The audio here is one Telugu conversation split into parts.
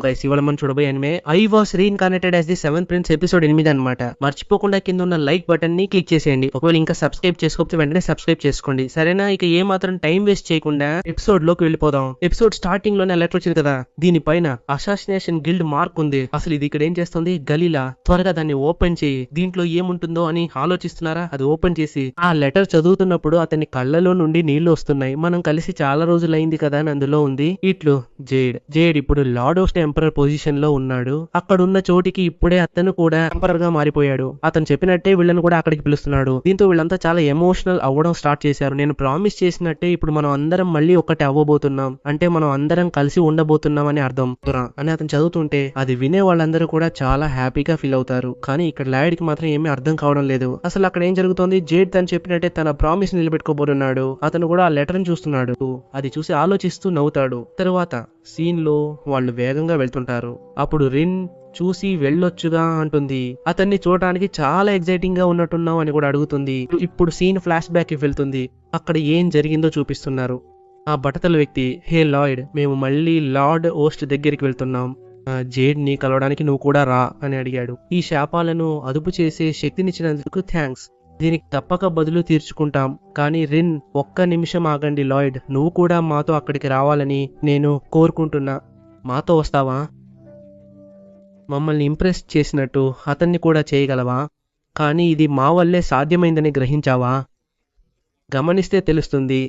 గైస్ ఇవాళ మనం చూడబోయే anime I was reincarnated as the 7th prince episode 8 అన్నమాట. మర్చిపోకుండా కింద ఉన్న లైక్ బటన్ ని క్లిక్ చేసేయండి. ఒకవేళ ఇంకా సబ్స్క్రైబ్ చేసుకోకపోతే వెంటనే సబ్స్క్రైబ్ చేసుకోండి సరేనా. ఇక ఏ మాత్రం టైం వేస్ట్ చేయకుండా ఎపిసోడ్ లోకి వెళ్ళిపోదాం. ఎపిసోడ్ స్టార్టింగ్ లోనే లెటర్ వచ్చింది కదా, దీనిపైన అసాసినేషన్ గిల్డ్ మార్క్ ఉంది. అసలు ఇది ఇక్కడ ఏం చేస్తుంది? గలీలా త్వరగా దాన్ని ఓపెన్ చేయి, దీంట్లో ఏముంటుందో అని ఆలోచిస్తున్నారా? అది ఓపెన్ చేసి ఆ లెటర్ చదువుతున్నప్పుడు అతని కళ్ళలో నుండి నీళ్లు వస్తున్నాయి. మనం కలిసి చాలా రోజులైంది కదా అని అందులో ఉంది. ఇట్లు జేడ్ ఇప్పుడు లార్డ్ ఆఫ్ ఎంపరర్ పొజిషన్ లో ఉన్నాడు. అక్కడ ఉన్న చోటికి ఇప్పుడే అతను కూడా ఎంపరర్ గా మారిపోయాడు. అతను చెప్పినట్టే వీళ్ళని కూడా అక్కడికి పిలుస్తున్నాడు. దీంతో వీళ్ళంతా చాలా ఎమోషనల్ అవ్వడం స్టార్ట్ చేశారు. నేను ప్రామిస్ చేసినట్టే ఇప్పుడు మనం అందరం మళ్ళీ ఒకటి అవ్వబోతున్నాం, అంటే మనం అందరం కలిసి ఉండబోతున్నాం అని అర్థం అని అతను చదువుతుంటే అది వినే వాళ్ళందరూ కూడా చాలా హ్యాపీగా ఫీల్ అవుతారు. కానీ ఇక్కడ లాయిడ్ కి మాత్రం ఏమీ అర్థం కావడం లేదు. అసలు అక్కడ ఏం జరుగుతుంది? జేడ్ తను చెప్పినట్టే తన ప్రామిస్ నిలబెట్టుకోబోతున్నాడు. అతను కూడా ఆ లెటర్ ని చూస్తున్నాడు. అది చూసి ఆలోచిస్తూ నవ్వుతాడు. తరువాత సీన్ లో వాళ్ళు వేగంగా వెళ్తుంటారు. అప్పుడు రిన్ చూసి వెళ్ళొచ్చుగా అంటుంది. అతన్ని చూడటానికి చాలా ఎగ్జైటింగ్ గా ఉన్నట్టున్నావు అని కూడా అడుగుతుంది. ఇప్పుడు సీన్ ఫ్లాష్ బ్యాక్ కి వెళ్తుంది. అక్కడ ఏం జరిగిందో చూపిస్తున్నారు. ఆ బట్టతల వ్యక్తి, హే లాయిడ్, మేము మళ్ళీ లార్డ్ ఓస్ట్ దగ్గరికి వెళ్తున్నాం. జేడ్ ని కలవడానికి నువ్వు కూడా రా అని అడిగాడు. ఈ శాపాలను అదుపు చేసే శక్తినిచ్చినందుకు థ్యాంక్స్. దీనికి తప్పక బదులు తీర్చుకుంటాం. కానీ రిన్, ఒక్క నిమిషం ఆగండి లాయిడ్, నువ్వు కూడా మాతో అక్కడికి రావాలని నేను కోరుకుంటున్నా. మాతో వస్తావా? మమ్మల్ని ఇంప్రెస్ చేసినట్టు అతన్ని కూడా చేయగలవా? కానీ ఇది మా వల్లే సాధ్యమైందని గ్రహించావా? గమనిస్తే తెలుస్తుంది,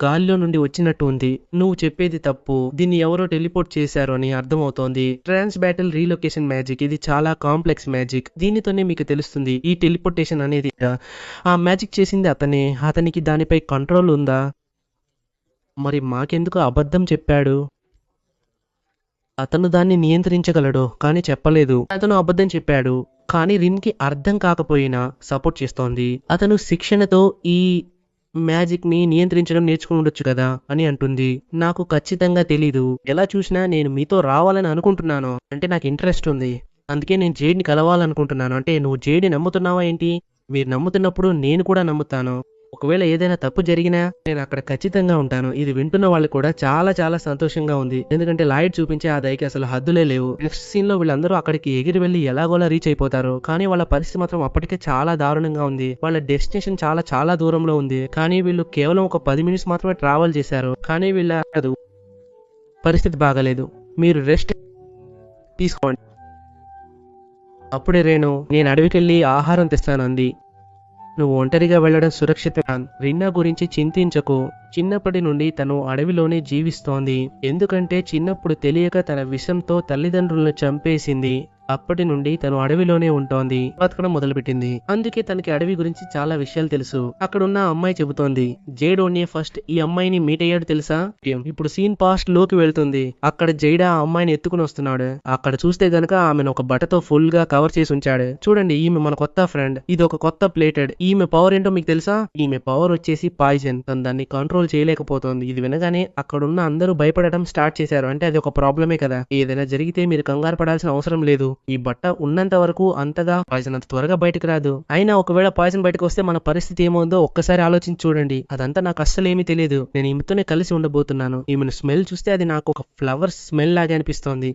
గాల్లో నుండి వచ్చినట్టు ఉంది. నువ్వు చెప్పేది తప్పు. దీన్ని ఎవరో టెలిపోర్ట్ చేశారు అని అర్థమవుతోంది. ట్రాన్స్ బ్యాటిల్ రీలొకేషన్ మ్యాజిక్, ఇది చాలా కాంప్లెక్స్ మ్యాజిక్. దీనితోనే మీకు తెలుస్తుంది ఈ టెలిపోర్టేషన్ అనేది. ఆ మ్యాజిక్ చేసింది అతనే. అతనికి దానిపై కంట్రోల్ ఉందా? మరి మాకెందుకు అబద్ధం చెప్పాడు? అతను దాన్ని నియంత్రించగలడు కానీ చెప్పలేదు. అతను అబద్ధం చెప్పాడు కానీ రిన్ కి అర్థం కాకపోయినా సపోర్ట్ చేస్తోంది. అతను శిక్షణతో ఈ మ్యాజిక్ ని నియంత్రించడం నేర్చుకుని ఉండొచ్చు కదా అని అంటుంది. నాకు ఖచ్చితంగా తెలీదు. ఎలా చూసినా నేను మీతో రావాలని అనుకుంటున్నాను, అంటే నాకు ఇంట్రెస్ట్ ఉంది. అందుకే నేను జేడ్ని కలవాలనుకుంటున్నాను. అంటే నువ్వు జేడ్ని నమ్ముతున్నావా ఏంటి? మీరు నమ్ముతున్నప్పుడు నేను కూడా నమ్ముతాను. ఒకవేళ ఏదైనా తప్పు జరిగినా నేను అక్కడ ఖచ్చితంగా ఉంటాను. ఇది వింటున్న వాళ్ళు కూడా చాలా చాలా సంతోషంగా ఉంది. ఎందుకంటే లాయిడ్ చూపించే ఆ దయకి అసలు హద్దులే లేవు. నెక్స్ట్ సీన్ లో వీళ్ళందరూ అక్కడికి ఎగిరి వెళ్లి ఎలాగోలా రీచ్ అయిపోతారు. కానీ వాళ్ళ పరిస్థితి మాత్రం అప్పటికే చాలా దారుణంగా ఉంది. వాళ్ళ డెస్టినేషన్ చాలా చాలా దూరంలో ఉంది. కానీ వీళ్ళు కేవలం ఒక 10 మినిట్స్ మాత్రమే ట్రావెల్ చేశారు. కానీ వీళ్ళ పరిస్థితి బాగాలేదు. మీరు రెస్ట్ తీసుకోండి. అప్పుడే రేణు, నేను అడవికెళ్ళి ఆహారం తెస్తాను అంది. నువ్వు ఒంటరిగా వెళ్లడం సురక్షితం. రిన్నా గురించి చింతించకు. చిన్నప్పటి నుండి తను అడవిలోనే జీవిస్తోంది. ఎందుకంటే చిన్నప్పుడు తెలియక తన విషంతో తల్లిదండ్రులను చంపేసింది. అప్పటి నుండి తను అడవిలోనే ఉంటోంది, బతకడం మొదలుపెట్టింది. అందుకే తనకి అడవి గురించి చాలా విషయాలు తెలుసు. అక్కడున్న అమ్మాయి చెబుతోంది, జైడ్ ఓన్యే ఫస్ట్ ఈ అమ్మాయిని మీట్ అయ్యాడు తెలుసా? ఇప్పుడు సీన్ పాస్ట్ లోకి వెళ్తుంది. అక్కడ జైడ్ ఆ అమ్మాయిని ఎత్తుకుని వస్తున్నాడు. అక్కడ చూస్తే గనక ఆమెను ఒక బట్టతో ఫుల్ గా కవర్ చేసి ఉంచాడు. చూడండి, ఈమె మన కొత్త ఫ్రెండ్. ఇది ఒక కొత్త ప్లేటెడ్. ఈమె పవర్ ఏంటో మీకు తెలుసా? ఈమె పవర్ వచ్చేసి పాయిజన్. తను దాన్ని కంట్రోల్ చేయలేకపోతుంది. ఇది వినగానే అక్కడున్న అందరూ భయపడటం స్టార్ట్ చేశారు. అంటే అది ఒక ప్రాబ్లమే కదా. ఏదైనా జరిగితే మీరు కంగారు పడాల్సిన అవసరం లేదు. ఈ బట్ట ఉన్నంత వరకు అంతగా పాయిజన్ అంత త్వరగా బయటకు రాదు. అయినా ఒకవేళ పాయిజన్ బయటకు వస్తే మన పరిస్థితి ఏమవుందో ఒక్కసారి ఆలోచించి చూడండి. అదంతా నాకు అస్సలు ఏమీ తెలియదు. నేను ఈమెతోనే కలిసి ఉండబోతున్నాను. ఈమెను స్మెల్ చూస్తే అది నాకు ఒక ఫ్లవర్ స్మెల్ లాగా అనిపిస్తోంది.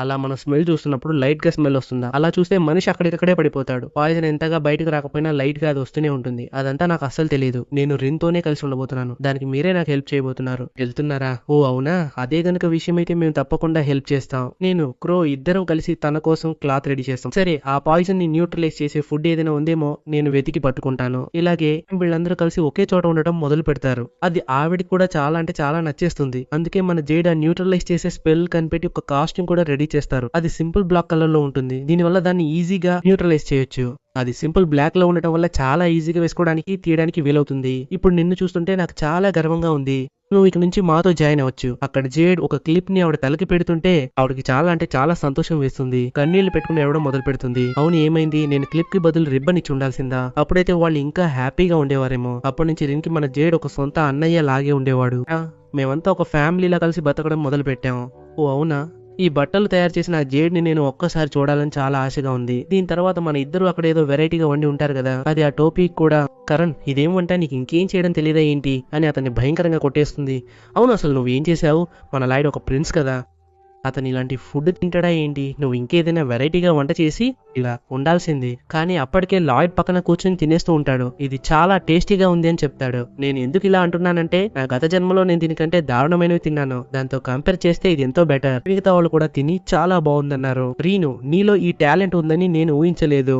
అలా మనం స్మెల్ చూస్తున్నప్పుడు లైట్ గా స్మెల్ వస్తుందా? అలా చూస్తే మనిషి అక్కడికక్కడే పడిపోతాడు. పాయిజన్ ఎంతగా బయటకు రాకపోయినా లైట్ గా అది వస్తూనే ఉంటుంది. అదంతా నాకు అస్సలు తెలియదు. నేను రిన్ తోనే కలిసి ఉండబోతున్నాను. దానికి మీరే నాకు హెల్ప్ చేయబోతున్నారు. వెళ్తున్నారా? ఓ అవునా, అదే గనుక విషయం అయితే మేము తప్పకుండా హెల్ప్ చేస్తాం. నేను క్రో ఇద్దరం కలిసి తన కోసం క్లాత్ రెడీ చేస్తాం. సరే, ఆ పాయిజన్ ని న్యూట్రలైజ్ చేసే ఫుడ్ ఏదైనా ఉందేమో నేను వెతికి పట్టుకుంటాను. ఇలాగే వీళ్ళందరూ కలిసి ఒకే చోట ఉండటం మొదలు పెడతారు. అది ఆవిడికి కూడా చాలా అంటే చాలా నచ్చేస్తుంది. అందుకే మన జేడ్ ఆ న్యూట్రలైజ్ చేసే స్పెల్ కనిపెట్టి ఒక కాస్ట్యూమ్ కూడా రెడీ చేస్తారు. అది సింపుల్ బ్లాక్ కలర్ లో ఉంటుంది. దీనివల్ల దాన్ని ఈజీగా న్యూట్రలైజ్ చేయొచ్చు. అది సింపుల్ బ్లాక్ లో ఉండటం వల్ల చాలా ఈజీగా వేసుకోవడానికి తీయడానికి వీలవుతుంది. ఇప్పుడు నిన్ను చూస్తుంటే నాకు చాలా గర్వంగా ఉంది. నువ్వు ఇక నుంచి మాతో జాయిన్ అవ్వచ్చు. అక్కడ జేడ్ ఒక క్లిప్ ని ఆవిడ తలకి పెడుతుంటే ఆవిడకి చాలా అంటే చాలా సంతోషం వేస్తుంది. కన్నీళ్లు పెట్టుకుని ఎవడో మొదలు పెడుతుంది. అవును, ఏమైంది? నేను క్లిప్ కి బదులు రిబ్బన్ ఇచ్చి ఉండాల్సిందా? అప్పుడైతే వాళ్ళు ఇంకా హ్యాపీగా ఉండేవారేమో. అప్పటి నుంచి రిన్ కి మన జేడ్ ఒక సొంత అన్నయ్య లాగే ఉండేవాడు. మేమంతా ఒక ఫ్యామిలీలా కలిసి బతకడం మొదలు పెట్టాము. ఓ అవునా? ఈ బట్టలు తయారు చేసిన ఆ జేడ్ ని నేను ఒక్కసారి చూడాలని చాలా ఆశగా ఉంది. దీని తర్వాత మన ఇద్దరు అక్కడ ఏదో వెరైటీగా వండి ఉంటారు కదా, అది ఆ టోపీ కూడా. కరణ్, ఇదేం వంట? నీకు ఇంకేం చేయడం తెలియదా ఏంటి అని అతన్ని భయంకరంగా కొట్టేస్తుంది. అవును, అసలు నువ్వు ఏం చేసావు? మన లాయిడ్ ఒక ప్రిన్స్ కదా. అతను ఇలాంటి ఫుడ్ తింటాడా ఏంటి, నువ్వు ఇంకేదైనా వెరైటీగా వంట చేసి ఇలా ఉండాల్సింది. కానీ అప్పటికే లాయిడ్ పక్కన కూర్చొని తినేస్తూ ఉంటాడు. ఇది చాలా టేస్టీగా ఉంది అని చెప్తాడు. నేను ఎందుకు ఇలా అంటున్నానంటే నా గత జన్మలో నేను దీనికంటే దారుణమైనవి తిన్నాను, దాంతో కంపేర్ చేస్తే ఇది ఎంతో బెటర్. మిగతా వాళ్ళు కూడా తిని చాలా బాగుందన్నారు. రీను, నీలో ఈ టాలెంట్ ఉందని నేను ఊహించలేదు.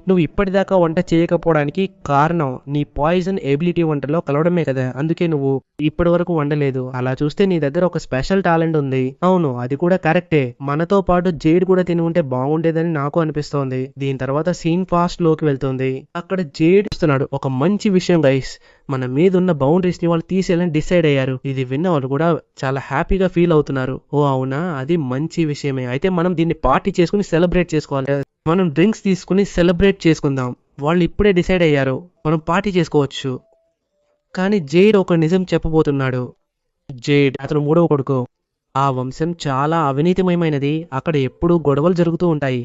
నువ్వు ఇప్పటిదాకా వంట చేయకపోవడానికి కారణం నీ పాయిజన్ ఎబిలిటీ వంటలో కలవడమే కదా, అందుకే నువ్వు ఇప్పటి వరకు వండలేదు. అలా చూస్తే నీ దగ్గర ఒక స్పెషల్ టాలెంట్ ఉంది. అవును, అది కూడా కరెక్టే. మనతో పాటు జేడ్ కూడా తిని ఉంటే బాగుండేదని నాకు అనిపిస్తోంది. దీని తర్వాత సీన్ ఫాస్ట్ లోకి వెళ్తుంది. అక్కడ జేడ్ ఇస్తున్నాడు ఒక మంచి విషయం గైస్, మన మీద ఉన్న బౌండరీస్ ని వాళ్ళు తీసేయాలని డిసైడ్ అయ్యారు. ఇది విన్న వాళ్ళు కూడా చాలా హ్యాపీగా ఫీల్ అవుతున్నారు. ఓ అవునా, అది మంచి విషయమే. అయితే మనం దీన్ని పార్టీ చేసుకుని సెలబ్రేట్ చేసుకోవాలి. మనం డ్రింక్స్ తీసుకుని సెలబ్రేట్ చేసుకుందాం. వాళ్ళు ఇప్పుడే డిసైడ్ అయ్యారు, మనం పార్టీ చేసుకోవచ్చు. కానీ జేడ్ ఒక నిజం చెప్పబోతున్నాడు. జేడ్ అతను మూడవ కొడుకు. ఆ వంశం చాలా అవినీతిమయమైనది. అక్కడ ఎప్పుడూ గొడవలు జరుగుతూ ఉంటాయి.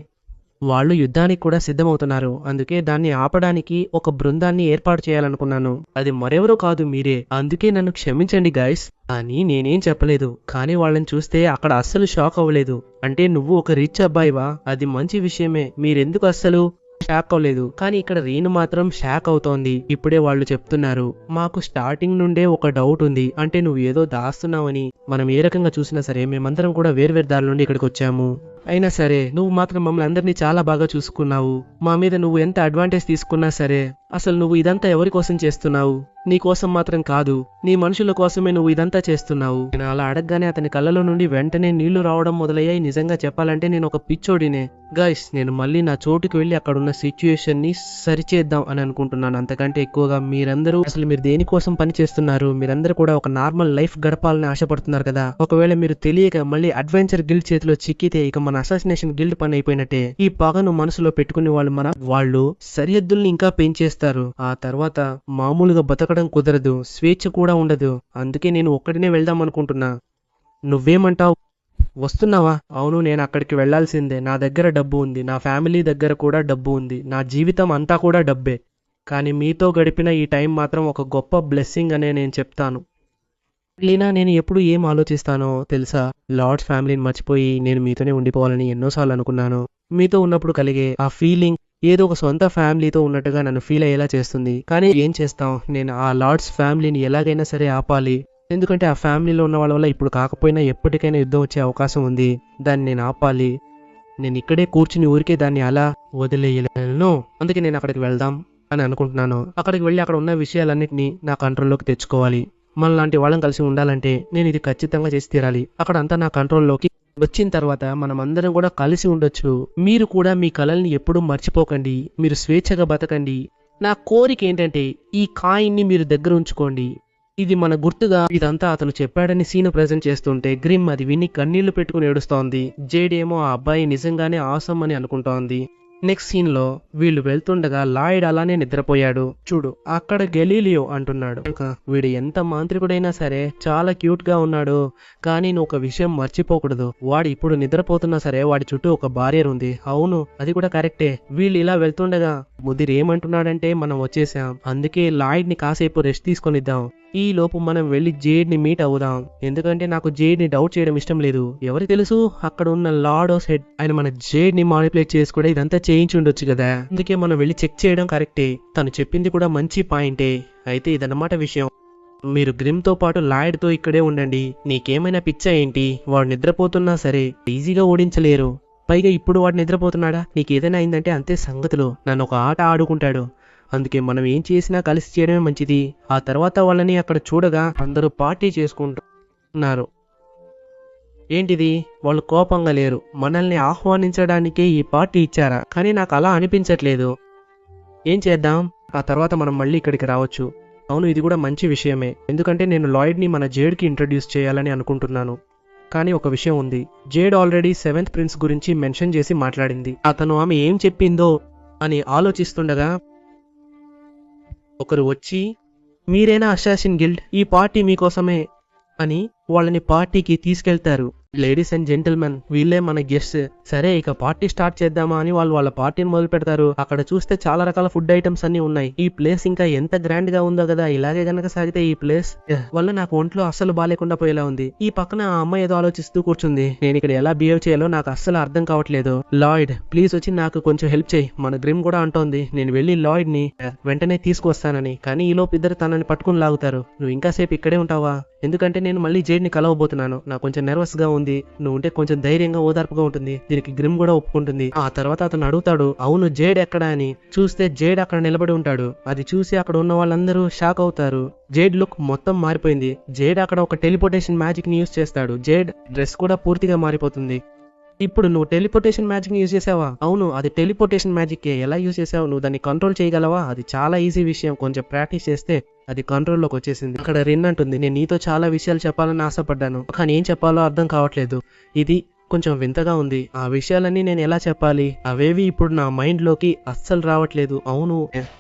వాళ్ళు యుద్ధానికి కూడా సిద్ధమవుతున్నారు. అందుకే దాన్ని ఆపడానికి ఒక బృందాన్ని ఏర్పాటు చేయాలనుకున్నాను. అది మరెవరో కాదు, మీరే. అందుకే నన్ను క్షమించండి గైస్. అని నేనేం చెప్పలేదు. కానీ వాళ్ళని చూస్తే అక్కడ అస్సలు షాక్ అవ్వలేదు. అంటే నువ్వు ఒక రిచ్ అబ్బాయివా? అది మంచి విషయమే. మీరెందుకు అస్సలు షాక్ అవ్వలేదు? కానీ ఇక్కడ రీను మాత్రం షాక్ అవుతోంది. ఇప్పుడే వాళ్ళు చెప్తున్నారు, మాకు స్టార్టింగ్ నుండే ఒక డౌట్ ఉంది. అంటే నువ్వు ఏదో దాస్తున్నావని. మనం ఏ రకంగా చూసినా సరే మేమందరం కూడా వేర్వేరు దారి నుండి ఇక్కడికి వచ్చాము. అయినా సరే నువ్వు మాత్రం మమ్మల్ని అందరినీ చాలా బాగా చూసుకున్నావు. మా మీద నువ్వు ఎంత అడ్వాంటేజ్ తీసుకున్నా సరే అసలు నువ్వు ఇదంతా ఎవరి కోసం చేస్తున్నావు? నీ కోసం మాత్రం కాదు, నీ మనుషుల కోసమే నువ్వు ఇదంతా చేస్తున్నావు. నేను అలా అడగగానే అతని కళ్ళలో నుండి వెంటనే నీళ్లు రావడం మొదలయ్యాయి. నిజంగా చెప్పాలంటే నేను ఒక పిచ్చోడినే. గైస్, నేను మళ్ళీ నా చోటుకి వెళ్ళి అక్కడున్న సిచ్యుయేషన్ ని సరిచేద్దాం అని అనుకుంటున్నాను. అంతకంటే ఎక్కువగా మీరందరూ అసలు మీరు దేనికోసం పని చేస్తున్నారు? మీరందరూ కూడా ఒక నార్మల్ లైఫ్ గడపాలని ఆశపడుతున్నారు కదా. ఒకవేళ మీరు తెలియక మళ్ళీ అడ్వెంచర్ గిల్డ్ చేతిలో చిక్కితే ఇక మన అసాసినేషన్ గిల్డ్ పని అయిపోయినట్టే. ఈ పగను మనసులో పెట్టుకుని వాళ్ళు సరిహద్దుల్ని ఇంకా పెంచేస్తారు. ఆ తర్వాత మామూలుగా బతకడం కుదరదు, స్వేచ్ఛ కూడా ఉండదు. అందుకే నేను ఒక్కడినే వెళ్దాం అనుకుంటున్నా. నువ్వేమంటావు? వస్తున్నావా? అవును, నేను అక్కడికి వెళ్లాల్సిందే. నా దగ్గర డబ్బు ఉంది, నా ఫ్యామిలీ దగ్గర కూడా డబ్బు ఉంది, నా జీవితం అంతా కూడా డబ్బే. కానీ మీతో గడిపిన ఈ టైం మాత్రం ఒక గొప్ప బ్లెస్సింగ్ అనే నేను చెప్తాను. లీనా, నేను ఎప్పుడు ఏం ఆలోచిస్తానో తెలుసా? లార్డ్స్ ఫ్యామిలీని మర్చిపోయి నేను మీతోనే ఉండిపోవాలని ఎన్నోసార్లు అనుకున్నాను. మీతో ఉన్నప్పుడు కలిగే ఆ ఫీలింగ్ ఏదో ఒక సొంత ఫ్యామిలీతో ఉన్నట్టుగా నన్ను ఫీల్ అయ్యేలా చేస్తుంది. కానీ ఏం చేస్తాం, నేను ఆ లార్డ్స్ ఫ్యామిలీని ఎలాగైనా సరే ఆపాలి. ఎందుకంటే ఆ ఫ్యామిలీలో ఉన్న వాళ్ళ వల్ల ఇప్పుడు కాకపోయినా ఎప్పటికైనా యుద్ధం వచ్చే అవకాశం ఉంది. దాన్ని నేను ఆపాలి. నేను ఇక్కడే కూర్చుని ఊరికే దాన్ని అలా వదిలేయలేను. అందుకే నేను అక్కడికి వెళ్దాం అని అనుకుంటున్నాను. అక్కడికి వెళ్ళి అక్కడ ఉన్న విషయాలన్నింటినీ నా కంట్రోల్లోకి తెచ్చుకోవాలి. మనలాంటి వాళ్ళని కలిసి ఉండాలంటే నేను ఇది ఖచ్చితంగా చేసి తీరాలి. అక్కడ అంతా నా కంట్రోల్లోకి వచ్చిన తర్వాత మనం అందరం కూడా కలిసి ఉండొచ్చు. మీరు కూడా మీ కలల్ని ఎప్పుడూ మర్చిపోకండి. మీరు స్వేచ్ఛగా బతకండి. నా కోరిక ఏంటంటే ఈ కాయిన్ని మీరు దగ్గర ఉంచుకోండి. ఇది మన గుర్తుగా. ఇదంతా అతను చెప్పాడని సీను ప్రెజెంట్ చేస్తుంటే గ్రిమ్ అది విని కన్నీళ్లు పెట్టుకుని ఏడుస్తోంది. జేడ్ ఏమో ఆ అబ్బాయి నిజంగానే ఆసమ్ అని అనుకుంటోంది. నెక్స్ట్ సీన్ లో వీళ్ళు వెళ్తుండగా లాయిడ్ అలానే నిద్రపోయాడు. చూడు అక్కడ గెలీలియో అంటున్నాడు, వీడు ఎంత మాంత్రికుడైనా సరే చాలా క్యూట్ గా ఉన్నాడు. కానీ నువ్వు ఒక విషయం మర్చిపోకూడదు, వాడు ఇప్పుడు నిద్రపోతున్నా సరే వాడి చుట్టూ ఒక బారియర్ ఉంది. అవును, అది కూడా కరెక్టే. వీళ్ళు ఇలా వెళ్తుండగా ముదిర్ ఏమంటున్నాడంటే మనం వచ్చేసాం, అందుకే లాయిడ్ ని కాసేపు రెస్ట్ తీసుకొనిద్దాం. ఈ లోపు మనం వెళ్ళి జేడ్ ని మీట్ అవుదాం. ఎందుకంటే నాకు జేడ్ ని డౌట్ చేయడం ఇష్టం లేదు. ఎవరికి తెలుసు, అక్కడ ఉన్న లార్డ్ ఆఫ్ హెడ్ ఆయన మన జేడ్ ని మానిపులేట్ చేసి కూడా ఇదంతా చేయించి ఉండొచ్చు కదా. అందుకే మనం వెళ్ళి చెక్ చేయడం కరెక్టే. తను చెప్పింది కూడా మంచి పాయింటే. అయితే ఇదన్నమాట విషయం. మీరు గ్రిమ్ తో పాటు లాయిడ్ తో ఇక్కడే ఉండండి. నీకేమైనా పిచ్చా ఏంటి? వాడు నిద్రపోతున్నా సరే ఈజీగా ఓడించలేరు. పైగా ఇప్పుడు వాడు నిద్రపోతున్నాడా? నీకేదైనా అయిందంటే అంతే సంగతులు. నన్ను ఒక ఆట ఆడుకుంటాడు. అందుకే మనం ఏం చేసినా కలిసి చేయడమే మంచిది. ఆ తర్వాత వాళ్ళని అక్కడ చూడగా అందరూ పార్టీ చేసుకుంటున్నారు. ఏంటిది? వాళ్ళు కోపంగా లేరు. మనల్ని ఆహ్వానించడానికే ఈ పార్టీ ఇచ్చారా? కానీ నాకు అలా అనిపించట్లేదు. ఏం చేద్దాం? ఆ తర్వాత మనం మళ్ళీ ఇక్కడికి రావచ్చు. అవును, ఇది కూడా మంచి విషయమే. ఎందుకంటే నేను లాయిడ్ ని మన జేడ్ కి ఇంట్రడ్యూస్ చేయాలని అనుకుంటున్నాను. కానీ ఒక విషయం ఉంది. జేడ్ ఆల్రెడీ 7th ప్రిన్స్ గురించి మెన్షన్ చేసి మాట్లాడింది. అతను ఆమె ఏం చెప్పిందో అని ఆలోచిస్తుండగా ఒకరు వచ్చి, మీరేనా అసాసిన్ గిల్డ్? ఈ పార్టీ మీకోసమే అని వాళ్ళని పార్టీకి తీసుకెళ్తారు. లేడీస్ అండ్ జెంటిల్మెన్, వీళ్ళే మన గెస్ట్. సరే ఇక పార్టీ స్టార్ట్ చేద్దామా అని వాళ్ళు వాళ్ళ పార్టీని మొదలు పెడతారు. అక్కడ చూస్తే చాలా రకాల ఫుడ్ ఐటమ్స్ అన్ని ఉన్నాయి. ఈ ప్లేస్ ఇంకా ఎంత గ్రాండ్ గా ఉందో కదా. ఇలాగే గనక సాగితే ఈ ప్లేస్ వల్ల నాకు ఒంట్లో అస్సలు బాగాలేకుండా పోయేలా ఉంది. ఈ పక్కన ఆ అమ్మాయి ఏదో ఆలోచిస్తూ కూర్చుంది. నేను ఇక్కడ ఎలా బిహేవ్ చేయాలో నాకు అస్సలు అర్థం కావట్లేదు. లాయిడ్ ప్లీజ్ వచ్చి నాకు కొంచెం హెల్ప్ చేయి. మన గ్రిమ్ కూడా అంటోంది నేను వెళ్ళి లాయిడ్ ని వెంటనే తీసుకొస్తానని. కానీ ఈలోపు ఇద్దరు తనని పట్టుకుని లాగుతారు. నువ్వు ఇంకాసేపు ఇక్కడే ఉంటావా? ఎందుకంటే నేను మళ్ళీ జేడ్ ని కలవబోతున్నాను. నాకు కొంచెం నర్వస్ గా ఉంది. నువ్వు ఉంటే కొంచెం ధైర్యంగా ఓదార్పుగా ఉంటుంది. దీనికి గ్రిమ్ కూడా ఒప్పుకుంటుంది. ఆ తర్వాత అతను అడుగుతాడు, అవును జేడ్ ఎక్కడా అని. చూస్తే జేడ్ అక్కడ నిలబడి ఉంటాడు. అది చూసి అక్కడ ఉన్న వాళ్ళందరూ షాక్ అవుతారు. జేడ్ లుక్ మొత్తం మారిపోయింది. జేడ్ అక్కడ ఒక టెలిపోర్టేషన్ మ్యాజిక్ ని యూజ్ చేస్తాడు. జేడ్ డ్రెస్ కూడా పూర్తిగా మారిపోతుంది. ఇప్పుడు నువ్వు టెలిపోర్టేషన్ మ్యాజిక్ ని యూజ్ చేసావా? అవును, అది టెలిపోర్టేషన్ మ్యాజిక్. ఎలా యూజ్ చేసావు? నువ్వు దాన్ని కంట్రోల్ చేయగలవా? అది చాలా ఈజీ విషయం. కొంచెం ప్రాక్టీస్ చేస్తే అది కంట్రోల్లోకి వచ్చేసింది. అక్కడ రిన్ అంటుంది, నేను నీతో చాలా విషయాలు చెప్పాలని ఆశపడ్డాను, కానీ ఏం చెప్పాలో అర్థం కావట్లేదు. ఇది కొంచెం వింతగా ఉంది. ఆ విషయాలన్నీ నేను ఎలా చెప్పాలి? అవేవి ఇప్పుడు నా మైండ్ లోకి అస్సలు రావట్లేదు. అవును,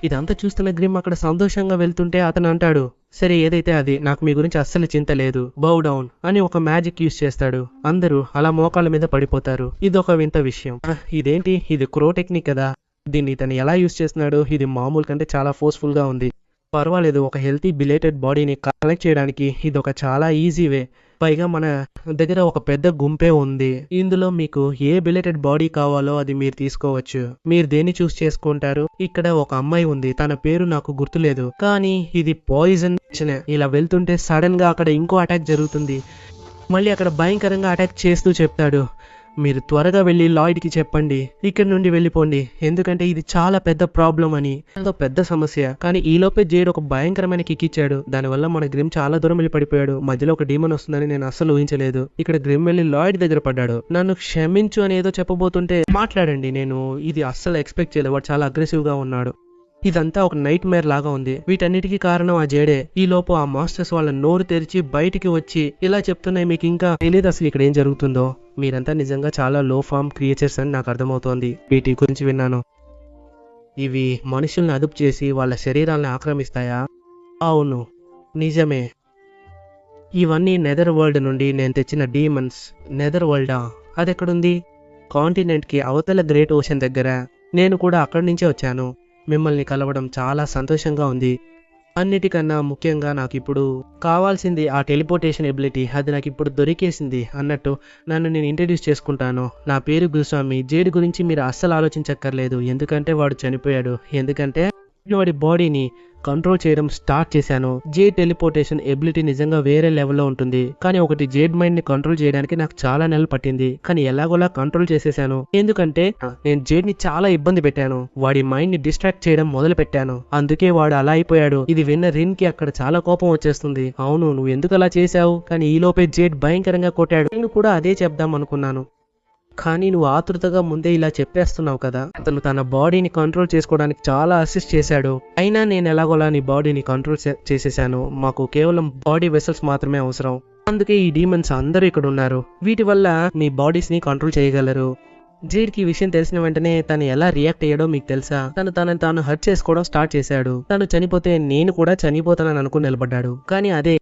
ఇదంతా చూస్తున్న గ్రిమ్ అక్కడ సంతోషంగా వెళ్తుంటే అతను అంటాడు, సరే ఏదైతే అది, నాకు మీ గురించి అస్సలు చింత లేదు. బౌ డౌన్ అని ఒక మ్యాజిక్ యూజ్ చేస్తాడు. అందరూ అలా మోకాళ్ళ మీద పడిపోతారు. ఇదొక వింత విషయం. ఇదేంటి? ఇది క్రో టెక్నిక్ కదా. దీన్ని ఇతను ఎలా యూజ్ చేస్తున్నాడు? ఇది మామూలు కంటే చాలా ఫోర్స్ఫుల్ గా ఉంది. పర్వాలేదు, ఒక హెల్తీ బిలేటెడ్ బాడీని కలెక్ట్ చేయడానికి ఇది ఒక చాలా ఈజీ వే. పైగా మన దగ్గర ఒక పెద్ద గుంపే ఉంది. ఇందులో మీకు ఏ బిలేటెడ్ బాడీ కావాలో అది మీరు తీసుకోవచ్చు. మీరు దేన్ని చూస్ చేసుకుంటారు? ఇక్కడ ఒక అమ్మాయి ఉంది, తన పేరు నాకు గుర్తులేదు, కానీ ఇది పాయిజన్. ఇలా వెళ్తుంటే సడన్ గా అక్కడ ఇంకో అటాక్ జరుగుతుంది. మళ్ళీ అక్కడ భయంకరంగా అటాక్ చేస్తూ చెప్తాడు, మీరు త్వరగా వెళ్ళి లాయిడ్ కి చెప్పండి, ఇక్కడి నుండి వెళ్ళిపోండి, ఎందుకంటే ఇది చాలా పెద్ద ప్రాబ్లం అని. అదో పెద్ద సమస్య. కానీ ఈలోపే జేడ్ ఒక భయంకరమైన కిక్ ఇచ్చాడు. దానివల్ల మన గ్రిమ్ చాలా దూరం వెళ్ళి పడిపోయాడు. మధ్యలో ఒక డీమన్ వస్తుందని నేను అస్సలు ఊహించలేదు. ఇక్కడ గ్రిమ్ వెళ్ళి లాయిడ్ దగ్గర పడ్డాడు. నన్ను క్షమించు అని ఏదో చెప్పబోతుంటే, మాట్లాడండి, నేను ఇది అస్సలు ఎక్స్పెక్ట్ చేయలేదు. వాడు చాలా అగ్రెసివ్ గా ఉన్నాడు. ఇదంతా ఒక నైట్ మేర్ లాగా ఉంది. వీటన్నిటికీ కారణం ఆ జేడే. ఈ లోపు ఆ మాస్టర్స్ వాళ్ళ నోరు తెరిచి బయటికి వచ్చి ఇలా చెప్తున్నాయి, మీకు ఇంకా తెలియదు అసలు ఇక్కడ ఏం జరుగుతుందో. మీరంతా నిజంగా చాలా లో ఫామ్ క్రియేచర్స్ అని నాకు అర్థమవుతోంది. వీటి గురించి విన్నాను. ఇవి మనుషుల్ని అదుపు చేసి వాళ్ళ శరీరాలను ఆక్రమిస్తాయా? అవును, నిజమే. ఇవన్నీ నెదర్ వరల్డ్ నుండి నేను తెచ్చిన డీమన్స్. నెదర్ వరల్డా? అదెక్కడుంది? కాంటినెంట్ కి అవతల గ్రేట్ ఓషన్ దగ్గర. నేను కూడా అక్కడి నుంచే వచ్చాను. మిమ్మల్ని కలవడం చాలా సంతోషంగా ఉంది. అన్నిటికన్నా ముఖ్యంగా నాకు ఇప్పుడు కావాల్సింది ఆ టెలిపోర్టేషన్ ఎబిలిటీ. అది నాకు ఇప్పుడు దొరికేసింది అన్నట్టు నన్ను నేను ఇంట్రడ్యూస్ చేసుకుంటాను. నా పేరు గురుస్వామి. జేడ్ గురించి మీరు అస్సలు ఆలోచించక్కర్లేదు, ఎందుకంటే వాడు చనిపోయాడు. ఎందుకంటే వాడి బాడీని కంట్రోల్ చేయడం స్టార్ట్ చేశాను. జేడ్ టెలిపోర్టేషన్ ఎబిలిటీ నిజంగా వేరే లెవెల్లో ఉంటుంది. కానీ ఒకటి జేడ్ మైండ్ ని కంట్రోల్ చేయడానికి నాకు చాలా నెలలు పట్టింది. కానీ ఎలాగోలా కంట్రోల్ చేసేసాను. ఎందుకంటే నేను జేడ్ ని చాలా ఇబ్బంది పెట్టాను. వాడి మైండ్ ని డిస్ట్రాక్ట్ చేయడం మొదలు పెట్టాను. అందుకే వాడు అలా అయిపోయాడు. ఇది విన్న రిన్ కి అక్కడ చాలా కోపం వచ్చేస్తుంది. అవును, నువ్వు ఎందుకు అలా చేశావు? కానీ ఈలోపే జేడ్ భయంకరంగా కొట్టాడు. నేను కూడా అదే చెప్దాం అనుకున్నాను, కానీ నువ్వు ఆతృతగా ముందే ఇలా చెప్పేస్తున్నావు కదా. అతను తన బాడీని కంట్రోల్ చేసుకోవడానికి చాలా అసిస్ట్ చేశాడు. అయినా నేను ఎలాగోలా నీ బాడీని కంట్రోల్ చేసేసాను. మాకు కేవలం బాడీ వెసల్స్ మాత్రమే అవసరం. అందుకే ఈ డీమన్స్ అందరూ ఇక్కడ ఉన్నారు. వీటి వల్ల మీ బాడీస్ ని కంట్రోల్ చేయగలరు. జేడ్ కి విషయం తెలిసిన వెంటనే తను ఎలా రియాక్ట్ అయ్యాడో మీకు తెలుసా? తనని తాను హర్ట్ చేసుకోవడం స్టార్ట్ చేశాడు. తను చనిపోతే నేను కూడా చనిపోతానని అనుకుని నిలబడ్డాడు. కానీ అదే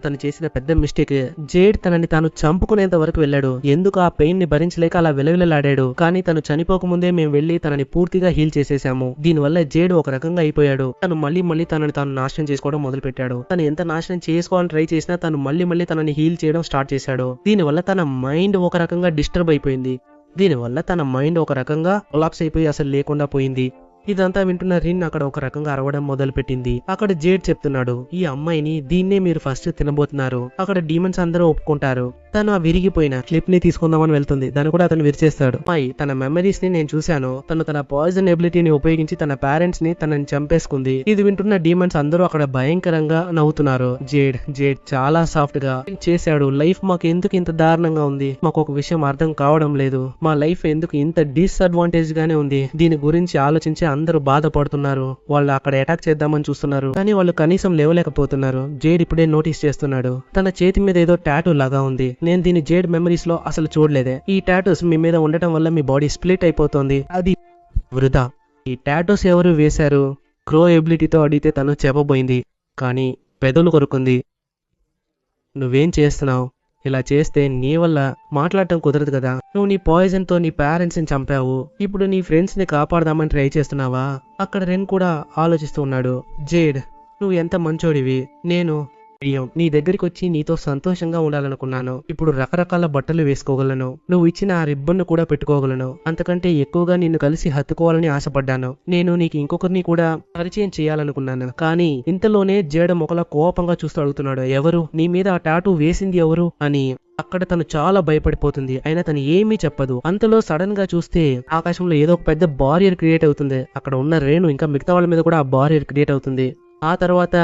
తను చేసిన పెద్ద మిస్టేక్. జేడ్ తనని తాను చంపుకునేంత వరకు వెళ్ళాడు. ఎందుకు ఆ పెయిన్ ని భరించలేక అలా విలవిలలాడాడు. కానీ తను చనిపోకముందే మేము వెళ్లి తనని పూర్తిగా హీల్ చేసేసాము. దీనివల్ల జేడ్ ఒక రకంగా అయిపోయాడు. తను మళ్ళీ తనని తాను నాశనం చేసుకోవడం మొదలు పెట్టాడు. తను ఎంత నాశనం చేసుకోవాలని ట్రై చేసినా తను మళ్ళీ తనని హీల్ చేయడం స్టార్ట్ చేశాడు. దీనివల్ల తన మైండ్ ఒక రకంగా డిస్టర్బ్ అయిపోయింది. దీనివల్ల తన మైండ్ ఒక రకంగా కొలాప్స్ అయిపోయి అసలు లేకుండా పోయింది. ఇదంతా వింటున్న రిన్ అక్కడ ఒక రకంగా అరవడం మొదలు పెట్టింది. అక్కడ జేడ్ చెప్తున్నాడు, ఈ అమ్మాయిని దీన్నే మీరు ఫస్ట్ తినబోతున్నారు. అక్కడ డీమన్స్ అందరూ ఒప్పుకుంటారు. తను ఆ విరిగిపోయిన క్లిప్ ని తీసుకుందామని వెళ్తుంది. దాన్ని కూడా అతను విరిచేస్తాడు. అమ్మాయి తన మెమరీస్ ని నేను చూశాను. తను తన పాయిజన్ ఎబిలిటీని ఉపయోగించి తన పేరెంట్స్ ని తనని చంపేసుకుంది. ఇది వింటున్న డీమన్స్ అందరూ అక్కడ భయంకరంగా నవ్వుతున్నారు. జేడ్ చాలా సాఫ్ట్ గా చేశాడు. లైఫ్ మాకు ఎందుకు ఇంత దారుణంగా ఉంది? మాకు ఒక విషయం అర్థం కావడం లేదు. మా లైఫ్ ఎందుకు ఇంత డిస్అడ్వాంటేజ్ గానే ఉంది? దీని గురించి ఆలోచించి అందరూ బాధపడుతున్నారు. వాళ్ళు అక్కడ అటాక్ చేద్దామని చూస్తున్నారు, కానీ వాళ్ళు కనీసం లేవలేకపోతున్నారు. జేడ్ ఇప్పుడే నోటీస్ చేస్తున్నాడు. తన చేతి మీద ఏదో టాటూ లాగా ఉంది. నేను దీన్ని జేడ్ మెమరీస్ లో అసలు చూడలేదే. ఈ టాటూస్ మీ మీద ఉండటం వల్ల మీ బాడీ స్ప్లిట్ అయిపోతుంది. అది వృధా. ఈ టాటూస్ ఎవరు వేశారు? క్రో ఎబిలిటీతో అడిగితే తను చెప్పబోయింది, కానీ పెదవులు కొరుకుంది. నువ్వేం చేస్తున్నావు? ఇలా చేస్తే నీ వల్ల మాట్లాడటం కుదరదు కదా. నువ్వు నీ పాయిజన్ తో నీ పేరెంట్స్ ని చంపావు, ఇప్పుడు నీ ఫ్రెండ్స్ ని కాపాడదామని ట్రై చేస్తున్నావా? అక్కడ రెన్ కూడా ఆలోచిస్తూ ఉన్నాడు. జేడ్, నువ్వు ఎంత మంచోడివి. నేను నీ దగ్గరికి వచ్చి నీతో సంతోషంగా ఉండాలనుకున్నాను. ఇప్పుడు రకరకాల బట్టలు వేసుకోగలను, నువ్వు ఇచ్చిన ఆ రిబ్బన్ కూడా పెట్టుకోగలను. అంతకంటే ఎక్కువగా నిన్ను కలిసి హత్తుకోవాలని ఆశపడ్డాను. నేను నీకు ఇంకొకరిని కూడా పరిచయం చేయాలనుకున్నాను. కానీ ఇంతలోనే జేడ్ ఒకలా కోపంగా చూస్తూ అడుగుతున్నాడు, ఎవరు? నీ మీద ఆ టాటూ వేసింది ఎవరు అని. అక్కడ తను చాలా భయపడిపోతుంది. అయినా తను ఏమీ చెప్పదు. అంతలో సడన్ గా చూస్తే ఆకాశంలో ఏదో ఒక పెద్ద బారియర్ క్రియేట్ అవుతుంది. అక్కడ ఉన్న రేణు ఇంకా మిగతా వాళ్ళ మీద కూడా ఆ బారియర్ క్రియేట్ అవుతుంది. ఆ తర్వాత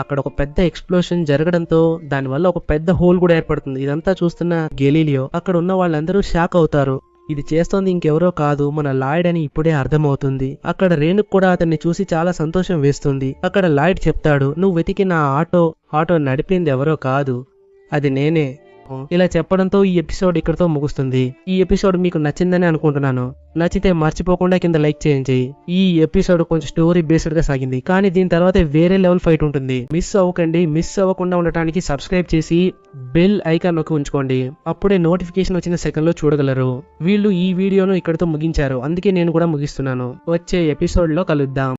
అక్కడ ఒక పెద్ద ఎక్స్ప్లోషన్ జరగడంతో దానివల్ల ఒక పెద్ద హోల్ కూడా ఏర్పడుతుంది. ఇదంతా చూస్తున్న గెలీలియో అక్కడ ఉన్న వాళ్ళందరూ షాక్ అవుతారు. ఇది చేస్తోంది ఇంకెవరో కాదు, మన లాయిడ్ అని ఇప్పుడే అర్థమవుతుంది. అక్కడ రేణుకు కూడా అతన్ని చూసి చాలా సంతోషం వేస్తుంది. అక్కడ లాయిడ్ చెప్తాడు, నువ్వు వెతికిన ఆటో నడిపింది ఎవరో కాదు, అది నేనే. ఇలా చెప్పడంతో ఈ ఎపిసోడ్ ఇక్కడతో ముగుస్తుంది. ఈ ఎపిసోడ్ మీకు నచ్చిందని అనుకుంటున్నాను. నచ్చితే మర్చిపోకుండా కింద లైక్ చేయండి. ఈ ఎపిసోడ్ కొంచెం స్టోరీ బేస్డ్ గా సాగింది, కానీ దీని తర్వాత వేరే లెవెల్ ఫైట్ ఉంటుంది. మిస్ అవ్వకండి. మిస్ అవ్వకుండా ఉండటానికి సబ్స్క్రైబ్ చేసి బెల్ ఐకాన్ నొక్కి ఉంచుకోండి. అప్పుడే నోటిఫికేషన్ వచ్చిన సెకండ్ లో చూడగలరు. వీళ్ళు ఈ వీడియోను ఇక్కడతో ముగించారు, అందుకే నేను కూడా ముగిస్తున్నాను. వచ్చే ఎపిసోడ్ లో కలుద్దాం.